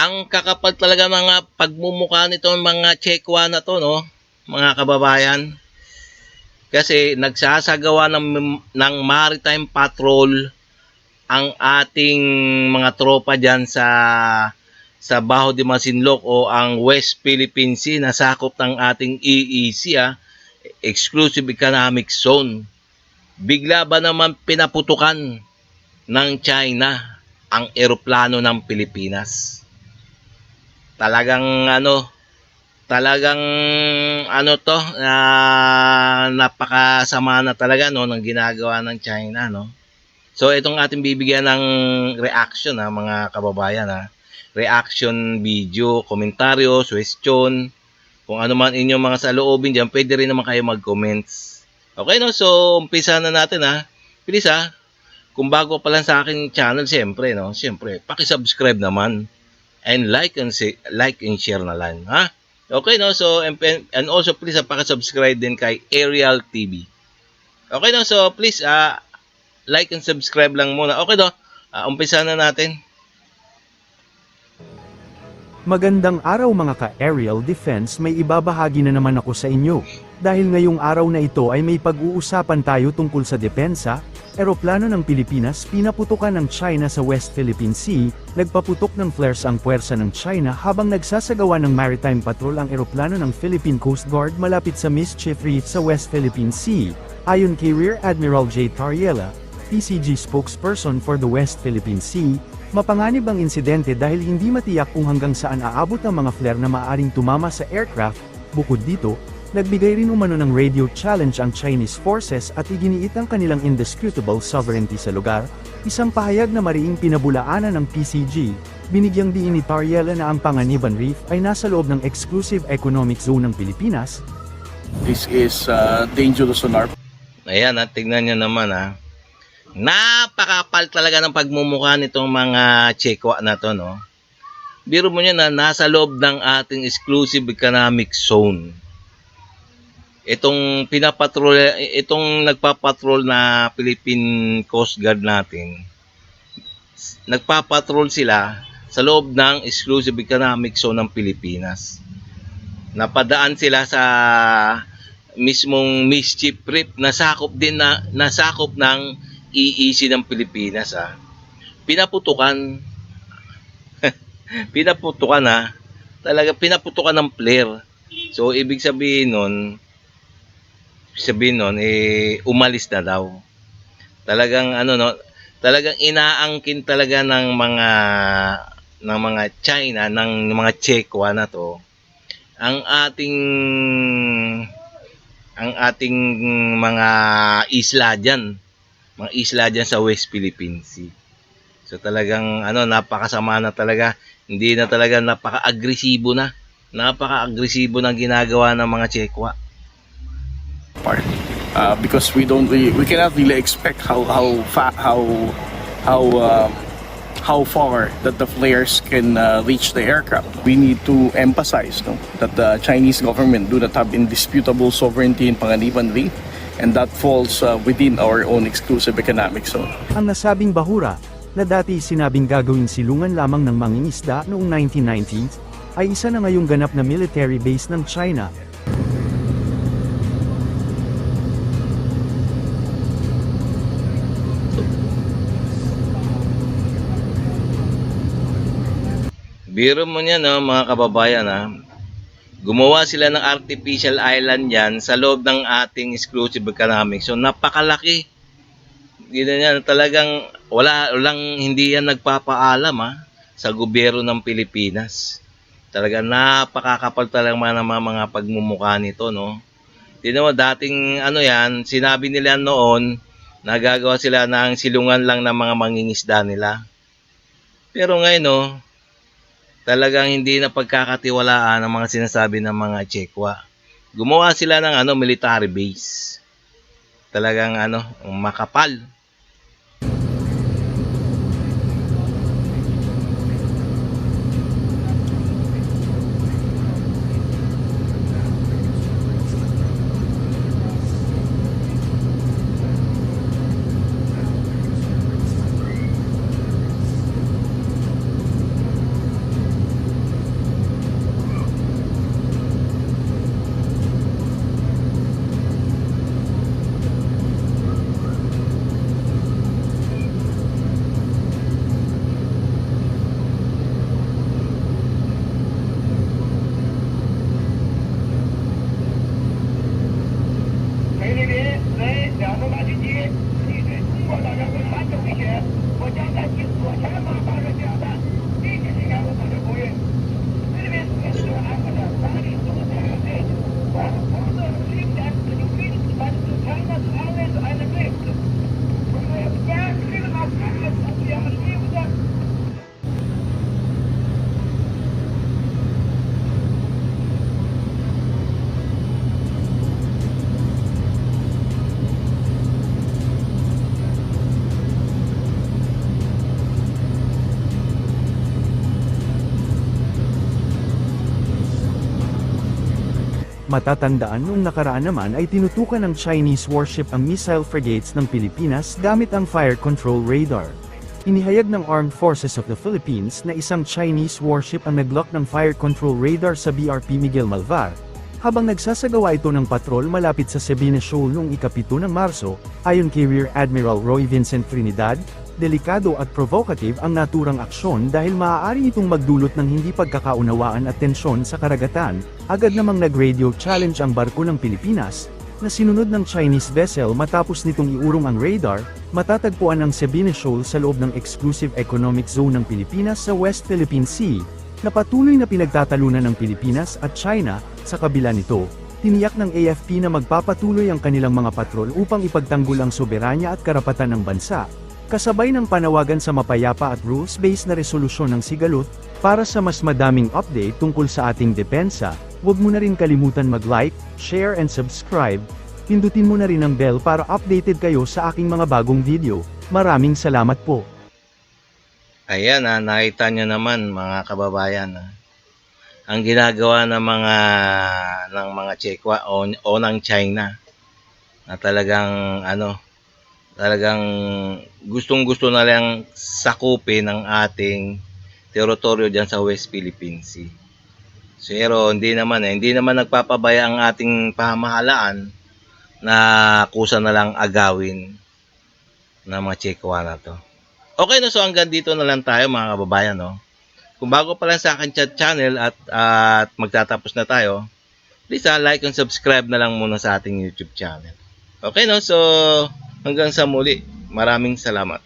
ang kakapal talaga mga pagmumukha nito mga Chekwa na to, no, mga kababayan. Kasi nagsasagawa ng maritime patrol ang ating mga tropa dyan sa Baho de Masinloc o ang West Philippine Sea na sakop ng ating EEZ, Exclusive Economic Zone. Bigla ba naman pinaputukan ng China ang eroplano ng Pilipinas? Talagang ano to, napakasama na talaga, no, ng ginagawa ng China, no. So itong ating bibigyan ng reaction, mga kababayan, reaction video, komentaryo, question, kung ano man inyong mga saloobin diyan, pwede rin naman kayo mag-comments. Okay, no, so umpisa na natin, please, kung bago pa lang sa aking channel, siyempre paki-subscribe naman and like and share na lang, Okay, no, so and also please paki-subscribe din kay Ariel TV. Okay, no, so please like and subscribe lang muna. Okay, no, umpisa na natin. Magandang araw mga ka-Aerial Defense, may ibabahagi na naman ako sa inyo. Dahil ngayong araw na ito ay may pag-uusapan tayo tungkol sa depensa. Eroplano ng Pilipinas pinaputukan ng China sa West Philippine Sea. Nagpaputok ng flares ang puwersa ng China habang nagsasagawa ng maritime patrol ang eroplano ng Philippine Coast Guard malapit sa Mischief Reef sa West Philippine Sea. Ayon kay Rear Admiral J. Tariela, PCG spokesperson for the West Philippine Sea, mapanganib ang insidente dahil hindi matiyak kung hanggang saan aabot ang mga flare na maaaring tumama sa aircraft. Bukod dito, nagbigay rin umano ng radio challenge ang Chinese forces at iginiit ang kanilang indisputable sovereignty sa lugar, isang pahayag na mariing pinabulaanan ng PCG. Binigyang diin ni Tariela na ang Panganiban Reef ay nasa loob ng Exclusive Economic Zone ng Pilipinas. This is dangerous on our... Ayan, tingnan nyo naman, napakapal talaga ng pagmumukha nitong mga Chekwa na to, no. Biro mo niya na nasa loob ng ating Exclusive Economic Zone. Itong nagpapatrol na Philippine Coast Guard natin, nagpapatrol sila sa loob ng Exclusive Economic Zone ng Pilipinas. Napadaan sila sa mismong Mischief Reef na sakop ng EEZ ng Pilipinas, Pinaputukan talaga pinaputukan ng flare. So ibig sabihin nun umalis na daw. Talagang talagang inaangkin talaga ng mga China, ng mga Chekwa na to ang ating mga isla diyan. Mga isla dyan sa West Philippine Sea. So talagang napakasama na talaga. Hindi na talaga, napaka-agresibo na ang ginagawa ng mga Chekwa. Because we cannot really expect how far that the flares can reach the aircraft. We need to emphasize that the Chinese government do not have indisputable sovereignty in Panganiban Reef, and that falls within our own exclusive economic zone. Ang nasabing bahura, na dati sinabing gagawing silungan lamang ng mangingisda noong 1990s, ay isa na ngayong ganap na military base ng China. Biro mo niya, mga kababayan, gumawa sila ng artificial island yan sa loob ng ating Exclusive Economic. So napakalaki. Ganyan, talagang hindi yan nagpapaalam sa gobyerno ng Pilipinas. Talagang napakakapal talaga mga pagmumukha nito, no. Tingnan mo, dating sinabi nila noon na gagawa sila ng silungan lang ng mga mangingisda nila. Pero ngayon, talagang hindi na pagkakatiwalaan ang mga sinasabi ng mga Chekwa. Gumawa sila ng military base. Talagang makapal. Matatandaan noong nakaraan naman ay tinutukan ng Chinese warship ang missile frigates ng Pilipinas gamit ang fire control radar. Inihayag ng Armed Forces of the Philippines na isang Chinese warship ang naglock ng fire control radar sa BRP Miguel Malvar, habang nagsasagawa ito ng patrol malapit sa Sabina Shoal noong ika-7 ng Marso, ayon kay Rear Admiral Roy Vincent Trinidad. Delikado at provocative ang naturang aksyon dahil maaari itong magdulot ng hindi pagkakaunawaan at tensyon sa karagatan. Agad namang nag-radio challenge ang barko ng Pilipinas, na sinunod ng Chinese vessel matapos nitong iurong ang radar. Matatagpuan ang Sabina Shoal sa loob ng Exclusive Economic Zone ng Pilipinas sa West Philippine Sea, na patuloy na pinagtatalunan ng Pilipinas at China. Sa kabila nito, tiniyak ng AFP na magpapatuloy ang kanilang mga patrol upang ipagtanggol ang soberanya at karapatan ng bansa, kasabay ng panawagan sa mapayapa at rules-based na resolusyon ng sigalot. Para sa mas madaming update tungkol sa ating depensa, huwag mo na rin kalimutan mag-like, share and subscribe. Pindutin mo na rin ang bell para updated kayo sa aking mga bagong video. Maraming salamat po. Ayan nakita nyo naman mga kababayan ang ginagawa ng mga Chekwa o ng China na talagang talagang gustong-gusto na lang sakupin ang ating teritoryo diyan sa West Philippine Sea. Pero hindi naman nagpapabaya ang ating pamahalaan na kusa na lang agawin ng mga Chekwa na to. Okay so hanggang dito na lang tayo mga kababayan Kung bago pa lang sa akin channel at magtatapos na tayo, please like and subscribe na lang muna sa ating YouTube channel. Okay so hanggang sa muli. Maraming salamat.